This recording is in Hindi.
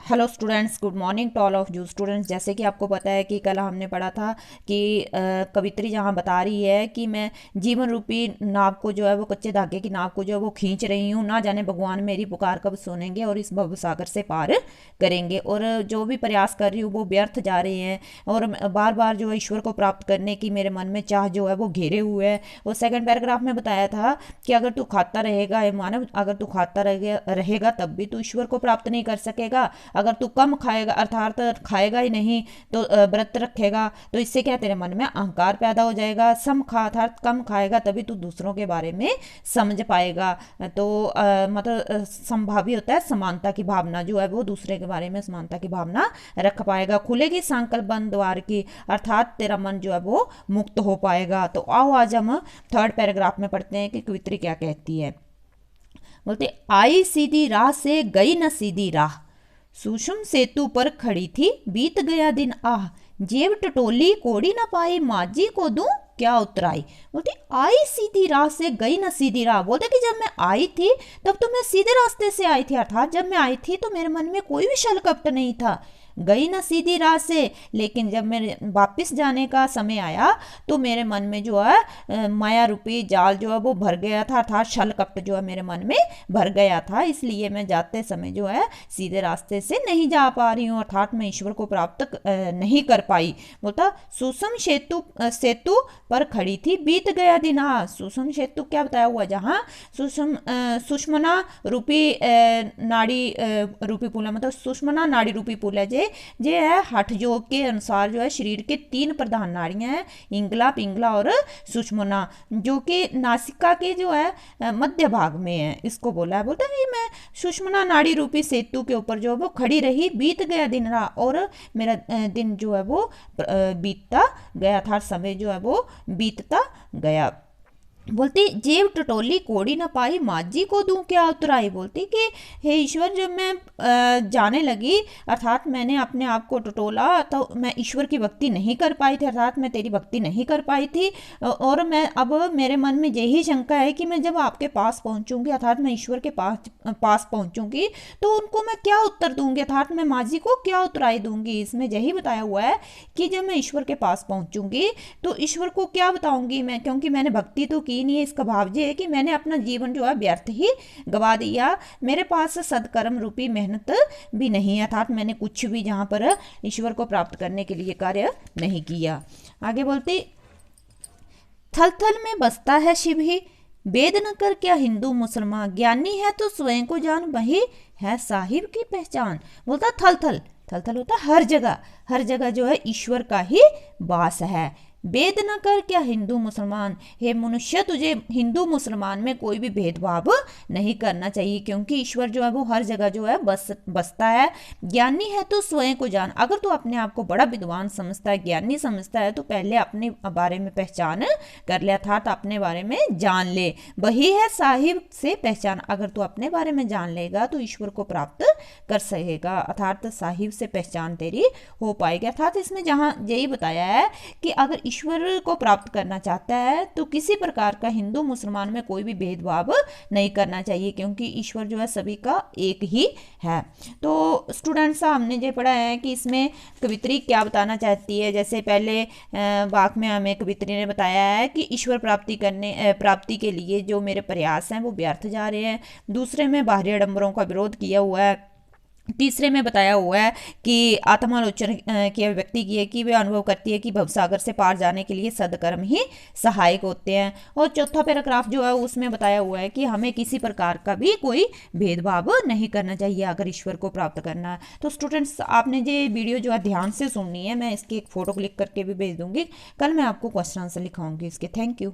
Hello students, good morning to all of you students. जैसे कि आपको पता है कि कल हमने पढ़ा था कि कवित्री जहाँ बता रही है कि मैं जीवन रूपी नाव को जो है वो कच्चे धागे की नाव को जो है वो खींच रही हूँ, ना जाने भगवान मेरी पुकार कब सुनेंगे और इस भवसागर से पार करेंगे, और जो भी प्रयास कर रही हूँ वो व्यर्थ जा रहे हैं, और बार बार जो है ईश्वर को प्राप्त करने की मेरे मन में चाह जो है वो घेरे हुए है। और सेकंड पैराग्राफ में बताया था कि अगर तू खाता रहेगा हे मानव, अगर तू खाता रहेगा तब भी तू ईश्वर को प्राप्त नहीं कर सकेगा। अगर तू कम खाएगा अर्थात खाएगा ही नहीं तो व्रत रखेगा तो इससे क्या तेरे मन में अहंकार पैदा हो जाएगा। सम खा अर्थात कम खाएगा तभी तू दूसरों के बारे में समझ पाएगा। तो मतलब संभावी होता है समानता की भावना, जो है वो दूसरे के बारे में समानता की भावना रख पाएगा। खुलेगी संकल्प बंद द्वार की अर्थात तेरा मन जो है वो मुक्त हो पाएगा। तो आओ आज हम थर्ड पैराग्राफ में पढ़ते हैं कि कवित्री क्या कहती है। बोलते आई सीधी राह से गई न सीधी राह, सूक्ष्म सेतु पर खड़ी थी बीत गया दिन आह, जेब टटोली कोड़ी न पाई माझी को दूं क्या उतराई। बोलती आई सीधी राह से गई न सीधी राह। बोलते कि जब मैं आई थी तब तो मैं सीधे रास्ते से आई थी, अर्थात जब मैं आई थी तो मेरे मन में कोई भी छल कपट नहीं था। गई ना सीधी राह से, लेकिन जब मेरे वापस जाने का समय आया तो मेरे मन में जो है माया रूपी जाल जो है वो भर गया था, अर्थात छल कपट जो है मेरे मन में भर गया था, इसलिए मैं जाते समय जो है सीधे रास्ते से नहीं जा पा रही हूँ, अर्थात मैं ईश्वर को प्राप्त नहीं कर पाई। बोलता सुषम सेतु सेतु पर खड़ी थी बीत गया दिन। हाँ, सुषम सेतु क्या बताया हुआ, जहाँ सुषमना रूपी नाड़ी रूपी पुल है, मतलब सुषमना नाड़ी रूपी पुल है जे है हठ योग के अनुसार जो है शरीर के तीन प्रधान नाड़ियां हैं, इंगला पिंगला और सुषमना, जो कि नासिका के जो है मध्य भाग में है। इसको बोला है, बोलता है कि मैं सुषमना नाड़ी रूपी सेतु के ऊपर जो है वो खड़ी रही, बीत गया दिन रहा और मेरा दिन जो है वो बीतता गया था, समय जो है वो बीतता गया। बोलती जेब टटोली कोड़ी न पाई माझी को दूं क्या उतराई। बोलती कि हे ईश्वर, जब मैं जाने लगी अर्थात मैंने अपने आप को टटोला तो मैं ईश्वर की भक्ति नहीं कर पाई थी, अर्थात मैं तेरी भक्ति नहीं कर पाई थी, और मैं अब मेरे मन में यही शंका है कि मैं जब आपके पास पहुंचूंगी अर्थात मैं ईश्वर के पास पहुंचूंगी तो उनको मैं क्या उत्तर दूंगी, अर्थात मैं माझी को क्या उतराई दूंगी। इसमें यही बताया हुआ है कि जब मैं ईश्वर के पास पहुंचूंगी तो ईश्वर को क्या बताऊंगी मैं, क्योंकि मैंने भक्ति तो की नहीं है। इसका भाव ये है कि मैंने अपना जीवन जो है व्यर्थ ही गवा दिया, मेरे पास सदकर्म रूपी मेहनत भी नहीं है, अर्थात मैंने कुछ भी जहां पर ईश्वर को प्राप्त करने के लिए कार्य नहीं किया। आगे बोलती थल थल में बसता है शिव ही, वेद न कर क्या हिंदू मुसलमान, ज्ञानी है तो स्वयं को जान वही है साहिब की पहचान। बोलता थल थल, थल थल होता हर जगह, हर जगह जो है ईश्वर का ही वास है। भेद न कर क्या हिंदू मुसलमान, हे मनुष्य तुझे हिंदू मुसलमान में कोई भी भेदभाव नहीं करना चाहिए, क्योंकि ईश्वर जो है वो हर जगह जो है बसता है। ज्ञानी है तो स्वयं को जान, अगर तू अपने आप को बड़ा विद्वान समझता है, ज्ञानी समझता है, तो पहले अपने बारे में पहचान कर ले, अर्थात अपने बारे में जान ले, वही है साहिब से पहचान। अगर तू अपने बारे में जान लेगा तो ईश्वर को प्राप्त कर सकेगा, अर्थात साहिब से पहचान तेरी हो पाएगी। अर्थात इसमें जहाँ यही बताया है कि अगर ईश्वर को प्राप्त करना चाहता है तो किसी प्रकार का हिंदू मुसलमान में कोई भी भेदभाव नहीं करना चाहिए, क्योंकि ईश्वर जो है सभी का एक ही है। तो स्टूडेंट्स, हमने ये पढ़ा है कि इसमें कवित्री क्या बताना चाहती है। जैसे पहले वाक्य में हमें कवित्री ने बताया है कि ईश्वर प्राप्ति के लिए जो मेरे प्रयास हैं वो व्यर्थ जा रहे हैं। दूसरे में बाहरी आडंबरों का विरोध किया हुआ है। तीसरे में बताया हुआ है कि आत्मालोचन की अभिव्यक्ति की है कि वे अनुभव करती है कि भवसागर से पार जाने के लिए सदकर्म ही सहायक होते हैं। और चौथा पैराग्राफ जो है उसमें बताया हुआ है कि हमें किसी प्रकार का भी कोई भेदभाव नहीं करना चाहिए अगर ईश्वर को प्राप्त करना है। तो स्टूडेंट्स, आपने ये वीडियो जो है ध्यान से सुननी है, मैं इसकी एक फ़ोटो क्लिक करके भी भेज दूंगी, कल मैं आपको क्वेश्चन आंसर लिखाऊंगी इसके। Thank you.